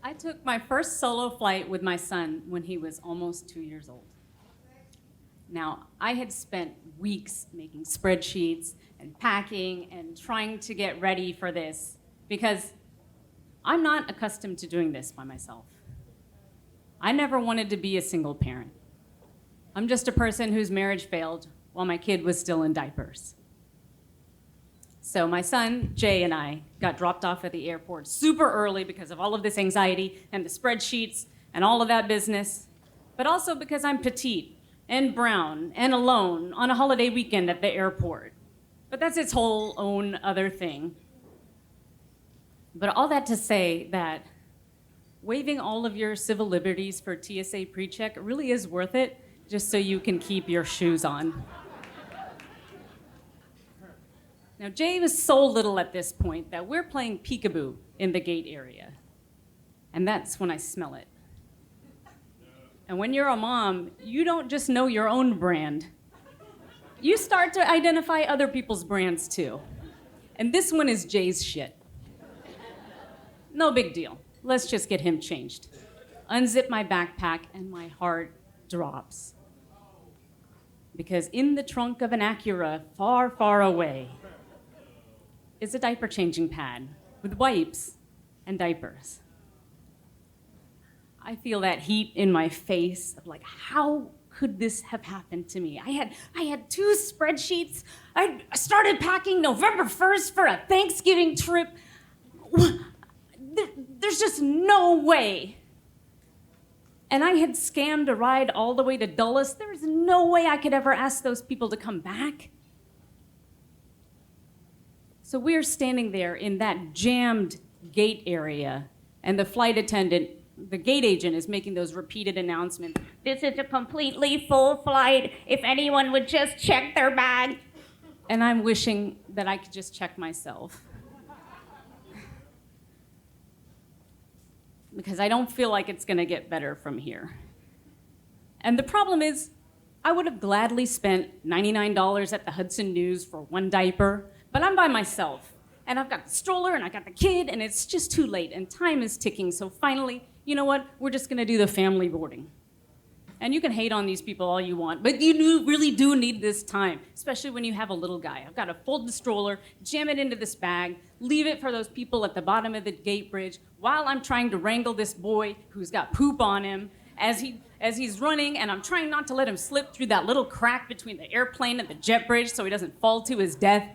I took my first solo flight with my son when he was almost 2 years old. Now, I had spent weeks making spreadsheets and packing and trying to get ready for this because I'm not accustomed to doing this by myself. I never wanted to be a single parent. I'm just a person whose marriage failed while my kid was still in diapers. So my son, Jay, and I got dropped off at the airport super early because of all of this anxiety and the spreadsheets and all of that business, but also because I'm petite and brown and alone on a holiday weekend at the airport. But that's its whole own other thing. But all that to say that waiving all of your civil liberties for TSA pre-check really is worth it just so you can keep your shoes on. Now, Jay was so little at this point that we're playing peekaboo in the gate area. And that's when I smell it. And when you're a mom, you don't just know your own brand. You start to identify other people's brands too. And this one is Jay's shit. No big deal. Let's just get him changed. Unzip my backpack and my heart drops. Because in the trunk of an Acura far, far away is a diaper changing pad with wipes and diapers. I feel that heat in my face of like, how could this have happened to me? I had 2 spreadsheets. I started packing November 1st for a Thanksgiving trip. There's just no way. And I had scammed a ride all the way to Dulles. There's no way I could ever ask those people to come back. So we're standing there in that jammed gate area, and the flight attendant, the gate agent, is making those repeated announcements. This is a completely full flight. If anyone would just check their bag. And I'm wishing that I could just check myself. Because I don't feel like it's gonna get better from here. And the problem is, I would have gladly spent $99 at the Hudson News for 1 diaper, but I'm by myself. And I've got the stroller and I got the kid, and it's just too late, and time is ticking. So finally, you know what? We're just gonna do the family boarding. And you can hate on these people all you want, but you really do need this time, especially when you have a little guy. I've got to fold the stroller, jam it into this bag, leave it for those people at the bottom of the gate bridge while I'm trying to wrangle this boy who's got poop on him as he's running, and I'm trying not to let him slip through that little crack between the airplane and the jet bridge so he doesn't fall to his death.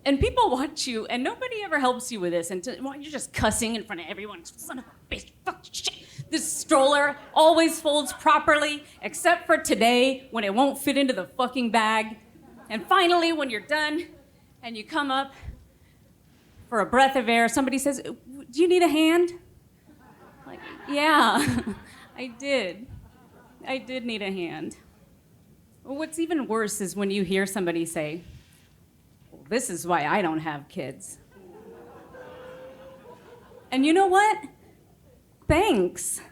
And people watch you, and nobody ever helps you with this. And you're just cussing in front of everyone. Son of a bitch, fuck, shit. This stroller always folds properly, except for today when it won't fit into the fucking bag. And finally, when you're done and you come up for a breath of air, somebody says, "Do you need a hand?" Like, yeah, I did. I did need a hand. Well, what's even worse is when you hear somebody say, "This is why I don't have kids." And you know what? Thanks.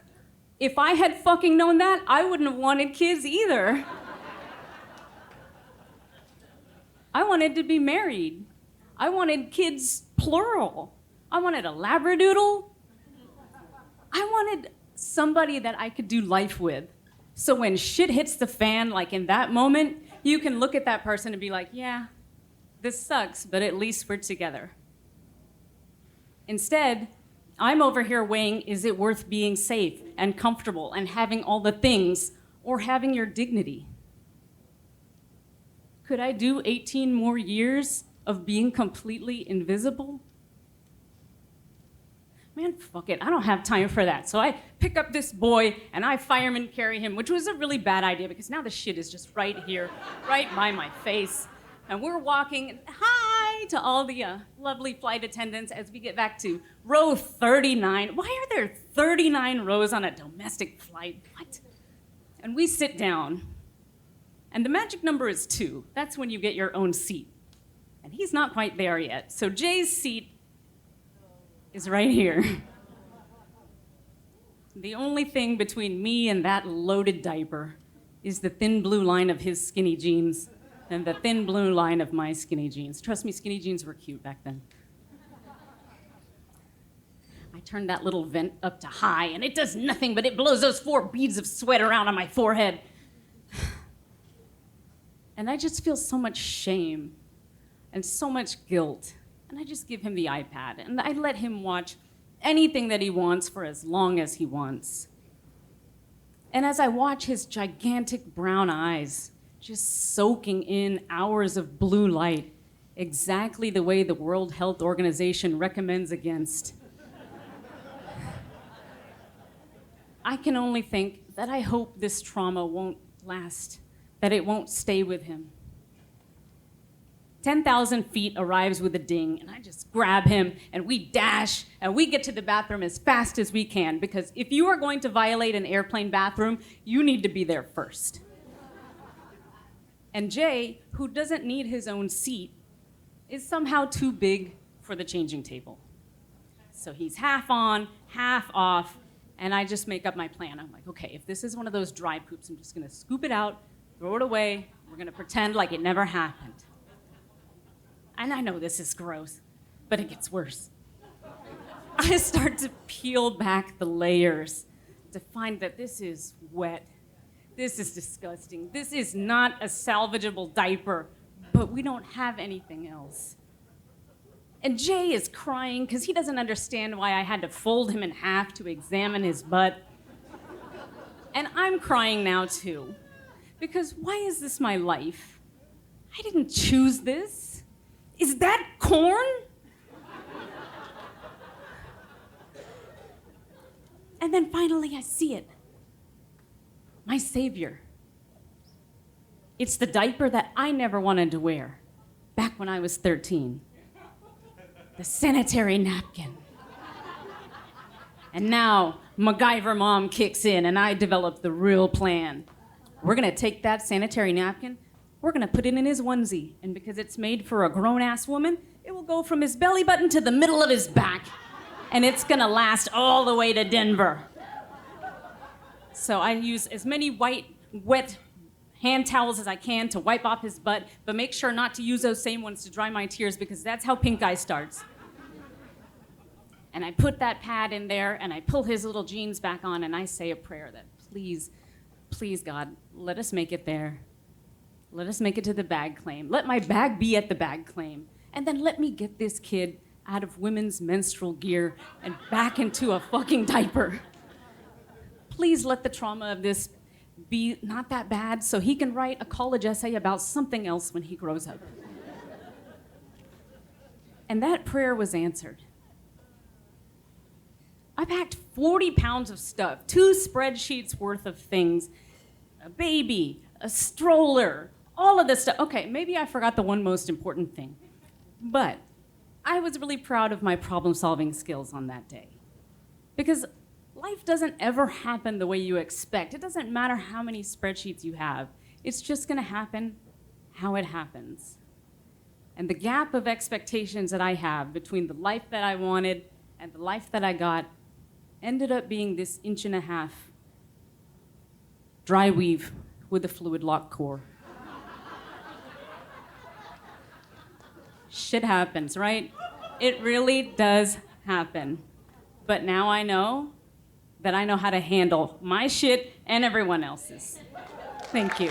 If I had fucking known that, I wouldn't have wanted kids either. I wanted to be married. I wanted kids plural. I wanted a labradoodle. I wanted somebody that I could do life with. So when shit hits the fan, like in that moment, you can look at that person and be like, yeah, this sucks, but at least we're together. Instead, I'm over here weighing, is it worth being safe and comfortable and having all the things, or having your dignity? Could I do 18 more years of being completely invisible? Man, fuck it, I don't have time for that. So I pick up this boy and I fireman carry him, which was a really bad idea because now the shit is just right here, right by my face. And we're walking, hi to all the lovely flight attendants as we get back to row 39. Why are there 39 rows on a domestic flight? What? And we sit down. And the magic number is 2. That's when you get your own seat. And he's not quite there yet. So Jay's seat is right here. The only thing between me and that loaded diaper is the thin blue line of his skinny jeans and the thin blue line of my skinny jeans. Trust me, skinny jeans were cute back then. I turn that little vent up to high, and it does nothing but it blows those 4 beads of sweat around on my forehead. And I just feel so much shame and so much guilt. And I just give him the iPad, and I let him watch anything that he wants for as long as he wants. And as I watch his gigantic brown eyes just soaking in hours of blue light, exactly the way the World Health Organization recommends against, I can only think that I hope this trauma won't last, that it won't stay with him. 10,000 feet arrives with a ding, and I just grab him, and we dash, and we get to the bathroom as fast as we can, because if you are going to violate an airplane bathroom, you need to be there first. And Jay, who doesn't need his own seat, is somehow too big for the changing table. So he's half on, half off, and I just make up my plan. I'm like, okay, if this is one of those dry poops, I'm just gonna scoop it out, throw it away, we're gonna pretend like it never happened. And I know this is gross, but it gets worse. I start to peel back the layers to find that this is wet. This is disgusting. This is not a salvageable diaper, but we don't have anything else. And Jay is crying because he doesn't understand why I had to fold him in half to examine his butt. And I'm crying now too, because why is this my life? I didn't choose this. Is that corn? And then finally I see it. My savior. It's the diaper that I never wanted to wear back when I was 13. The sanitary napkin. And now MacGyver mom kicks in and I develop the real plan. We're gonna take that sanitary napkin, we're gonna put it in his onesie, and because it's made for a grown-ass woman, it will go from his belly button to the middle of his back, and it's gonna last all the way to Denver. So I use as many white, wet hand towels as I can to wipe off his butt, but make sure not to use those same ones to dry my tears, because that's how pink eye starts. And I put that pad in there, and I pull his little jeans back on, and I say a prayer that, please, please, God, let us make it there. Let us make it to the bag claim. Let my bag be at the bag claim. And then let me get this kid out of women's menstrual gear and back into a fucking diaper. Please let the trauma of this be not that bad so he can write a college essay about something else when he grows up. And that prayer was answered. I packed 40 pounds of stuff, 2 spreadsheets worth of things, a baby, a stroller, all of this stuff. Okay, maybe I forgot the one most important thing, but I was really proud of my problem-solving skills on that day, because life doesn't ever happen the way you expect. It doesn't matter how many spreadsheets you have. It's just gonna happen how it happens. And the gap of expectations that I have between the life that I wanted and the life that I got ended up being this 1.5 inch dry weave with a fluid lock core. Shit happens, right? It really does happen. But now I know that I know how to handle my shit and everyone else's. Thank you.